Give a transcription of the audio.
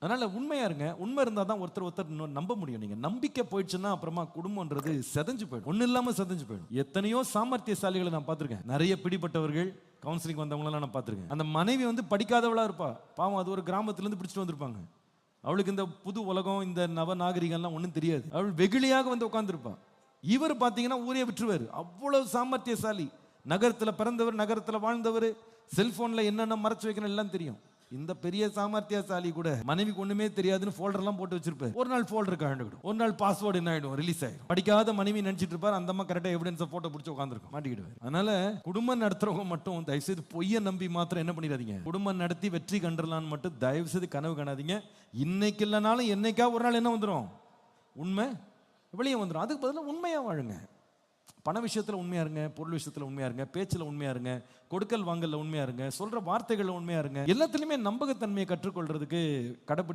அதனால உண்மையா இருங்க. உண்மை இருந்தா தான் ஒருத்தர் நம்ப முடியும். நீங்க நம்பிக்கை போயிடுச்சுன்னா அப்புறமா குடும்பம்ன்றது செதஞ்சு போயிடும். ஒண்ணு இல்லாம செதஞ்சு போயிடும். எத்தனையோ சாமர்த்தியசாலிகளை நான் பார்த்திருக்கேன். நிறைய பிடிப்பட்டவர்கள் கவுன்சிலிங் வந்தவங்கள நான் பார்த்திருக்கேன். அந்த மனைவி வந்து படிக்காதவளா இருப்பா. பாவம் அது ஒரு கிராமத்துல இருந்து பிடிச்சிட்டு வந்திருப்பாங்க. அவளுக்கு இந்த புது உலகம் இந்த நவ நாகரிகம்லாம் ஒன்றும் தெரியாது. அவள் வெகுளியாக வந்து உட்கார்ந்துருப்பா. இவர் பார்த்தீங்கன்னா ஊரே விட்டுருவார். அவ்வளவு சாமர்த்தியசாலி. நகரத்துல பிறந்தவர், நகரத்துல வாழ்ந்தவர், செல்போன்ல என்னென்ன மறைச்சு வைக்கணும் எல்லாம் தெரியும். இந்த பெரிய சாமர்த்தியசாலி கூட மனைவிக்கு ஒண்ணுமே தெரியாதுன்னு ஃபோல்டர்லாம் போட்டு வச்சிருப்பாரு. ஒரு நாள் ஃபோல்டர் கழண்டுடும், ஒரு நாள் பாஸ்வேர்டு என்ன ஆயிடும், ரிலீஸ் ஆயிடும். படிக்காத மனைவி நினைச்சிட்டு இருப்பார், அந்த அம்மா கரெக்டா எவிடன்ஸை போட்டோ பிடிச்சி உட்காந்துருக்கும், மாட்டிக்கிடுவார். அதனால குடும்பம் நடத்துறவங்க மட்டும் தயவு செய்து பொய்யை நம்பி மாத்திரம் என்ன பண்ணிடாதீங்க. குடும்பம் நடத்தி வெற்றி கண்டுடலான்னு மட்டும் தயவு செய்து கனவு காணாதீங்க. இன்னைக்கு இல்லைனாலும் என்னைக்கா ஒரு நாள் என்ன வந்துடும், உண்மை வெளியே வந்துடும். அதுக்கு பதிலாக உண்மையா வாழுங்க. பண விஷயத்துல உண்மையா இருங்க, பொருள் விஷயத்துல உண்மையா இருங்க, பேச்சுல உண்மையா இருங்க, கொடுக்கல் வாங்கல்ல உண்மையா இருங்க, சொல்ற வார்த்தைகள்ல உண்மையா இருங்க. எல்லாத்துலயுமே நம்பகத்தன்மையை கற்றுக்கொள்றதுக்கு கடைபிடி